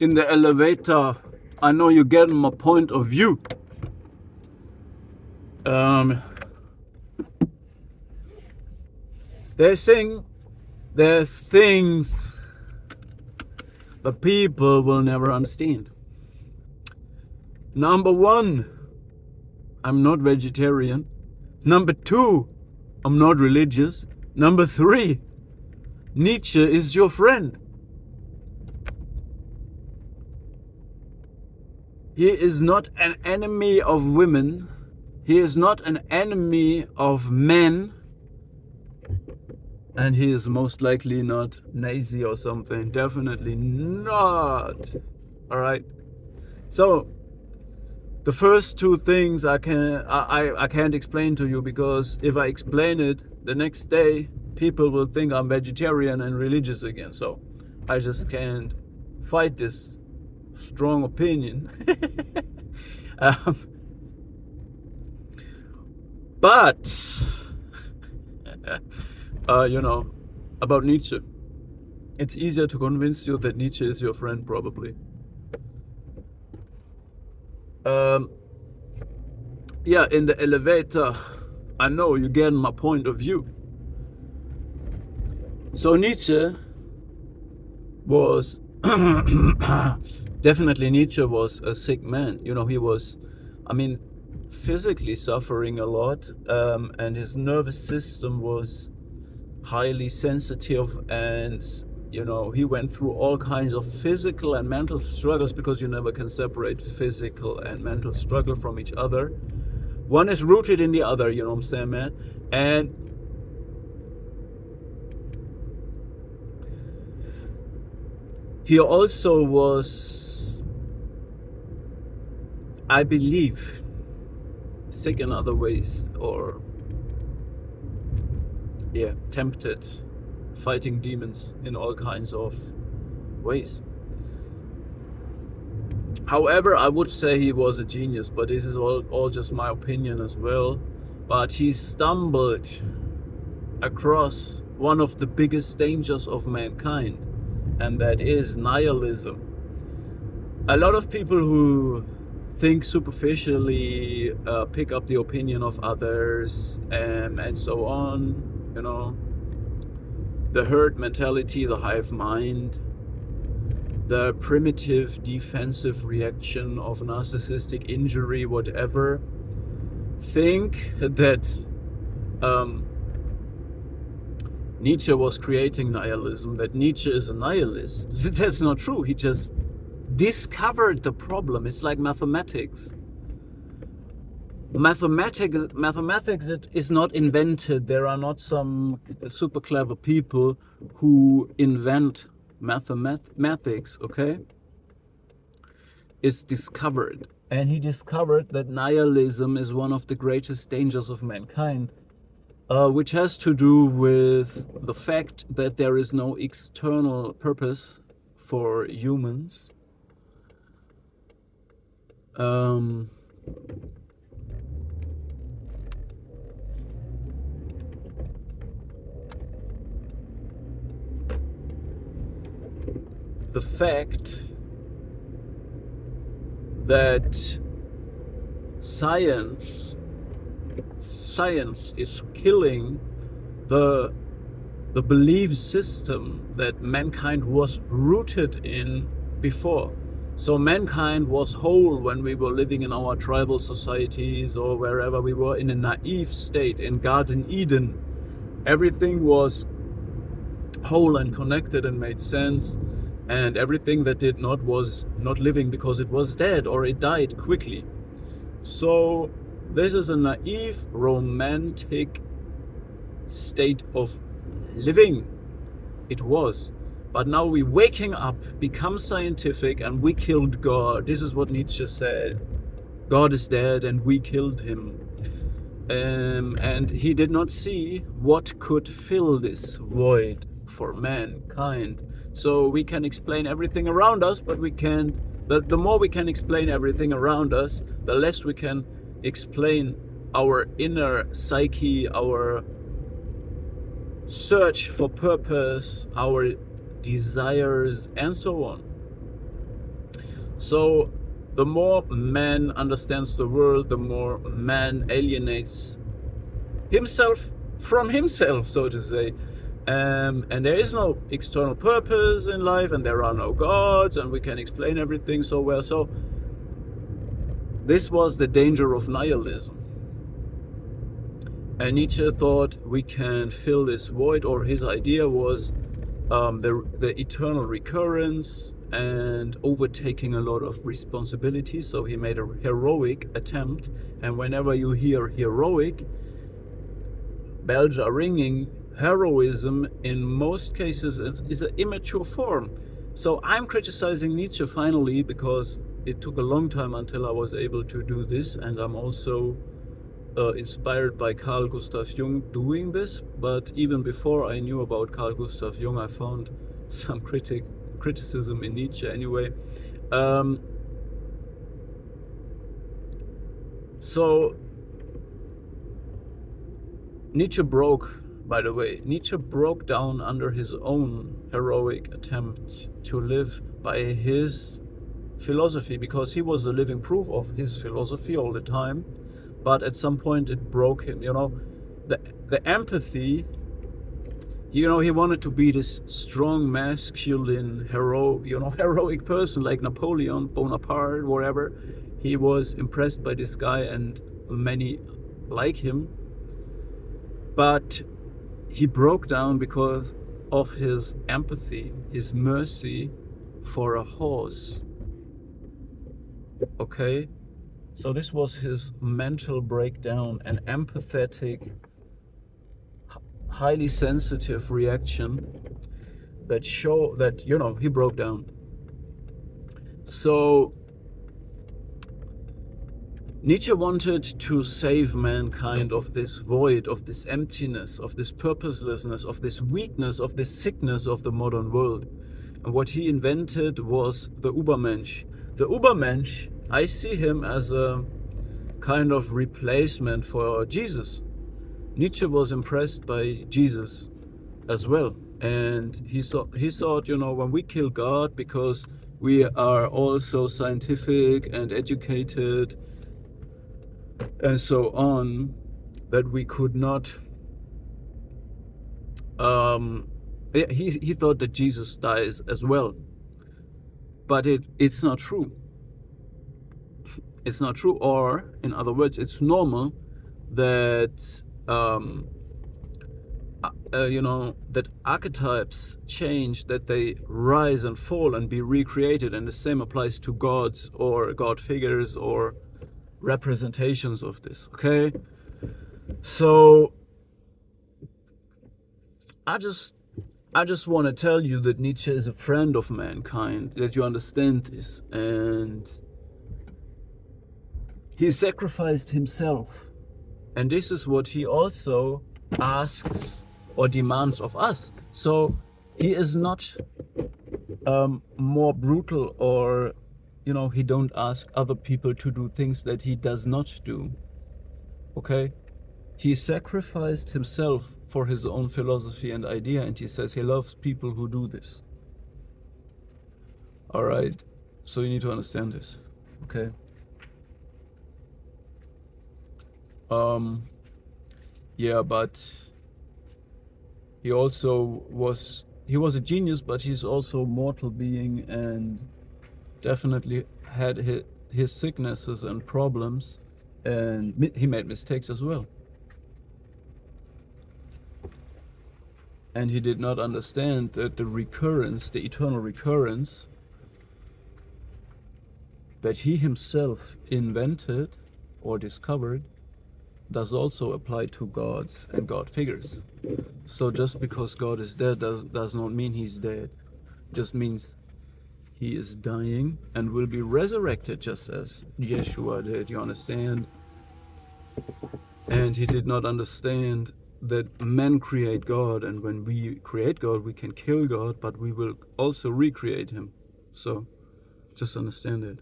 in the elevator, I know you're getting my point of view. They're saying there are things the people will never understand. Number one, I'm not vegetarian. Number two, I'm not religious. Number three, Nietzsche is your friend. He is not an enemy of women. He is not an enemy of men. And he is most likely not Nazi or something. Definitely not. Alright? So, the first two things I can't explain to you, because if I explain it, the next day people will think I'm vegetarian and religious again. So I just can't fight this strong opinion. But about Nietzsche, it's easier to convince you that Nietzsche is your friend, probably. Yeah, in the elevator, I know you're getting my point of view. So Nietzsche was definitely Nietzsche was a sick man. He was, physically suffering a lot, and his nervous system was highly sensitive, and he went through all kinds of physical and mental struggles, because you never can separate physical and mental struggle from each other. One is rooted in the other, you know what I'm saying, man? And he also was, I believe, sick in other ways, or tempted, fighting demons in all kinds of ways. However, I would say he was a genius, but this is all just my opinion as well. But he stumbled across one of the biggest dangers of mankind, and that is nihilism. A lot of people who think superficially pick up the opinion of others and so on, the herd mentality, the hive mind, the primitive defensive reaction of narcissistic injury, whatever, think that Nietzsche was creating nihilism, that Nietzsche is a nihilist. That's not true. He just discovered the problem. It's like mathematics. Mathematics is not invented. There are not some super clever people who invent mathematics, okay? It's discovered. And he discovered that nihilism is one of the greatest dangers of mankind, which has to do with the fact that there is no external purpose for humans. The fact that science is killing the belief system that mankind was rooted in before. So mankind was whole when we were living in our tribal societies, or wherever we were in a naive state in Garden Eden. Everything was whole and connected and made sense, and everything that did not was not living, because it was dead or it died quickly. So this is a naive, romantic state of living. It was. But now we're waking up, become scientific, and we killed God. This is what Nietzsche said. God is dead and we killed him. And he did not see what could fill this void for mankind. So we can explain everything around us, but we can't. The more we can explain everything around us, the less we can explain our inner psyche, our search for purpose, our desires, and so on. So the more man understands the world, the more man alienates himself from himself, so to say. And there is no external purpose in life, and there are no gods, and we can explain everything so well. So this was the danger of nihilism. And Nietzsche thought we can fill this void, or his idea was the eternal recurrence and overtaking a lot of responsibility. So he made a heroic attempt, and whenever you hear heroic, bells are ringing. Heroism in most cases is an immature form. So I'm criticizing Nietzsche finally, because it took a long time until I was able to do this, and I'm also inspired by Carl Gustav Jung doing this. But even before I knew about Carl Gustav Jung, I found some criticism in Nietzsche anyway. So Nietzsche broke, by the way, Nietzsche broke down under his own heroic attempt to live by his philosophy, because he was the living proof of his philosophy all the time. But at some point it broke him, the empathy, he wanted to be this strong, masculine, heroic person like Napoleon Bonaparte, whatever. He was impressed by this guy and many like him. But he broke down because of his empathy, his mercy for a horse. Okay? So this was his mental breakdown, an empathetic, highly sensitive reaction that show that, he broke down. So Nietzsche wanted to save mankind of this void, of this emptiness, of this purposelessness, of this weakness, of this sickness of the modern world. And what he invented was the Übermensch. The Übermensch, I see him as a kind of replacement for Jesus. Nietzsche was impressed by Jesus as well. And he thought, when we kill God because we are also scientific and educated and so on, that we could not he thought that Jesus dies as well. But it's not true. It's not true, or in other words, it's normal that that archetypes change, that they rise and fall and be recreated, and the same applies to gods or god figures or representations of this. Okay, so I just want to tell you that Nietzsche is a friend of mankind, that you understand this, and he sacrificed himself, and this is what he also asks or demands of us. So he is not more brutal, or he don't ask other people to do things that he does not do. Okay, he sacrificed himself for his own philosophy and idea, and he says he loves people who do this. All right, so you need to understand this. Okay. Yeah, but he also was a genius, but he's also a mortal being, and definitely had his sicknesses and problems, and he made mistakes as well. And he did not understand that the eternal recurrence that he himself invented or discovered does also apply to gods and god figures. So just because God is dead does not mean he's dead. It just means he is dying and will be resurrected, just as Yeshua did, you understand? And he did not understand that men create God, and when we create God, we can kill God, but we will also recreate him. So just understand it.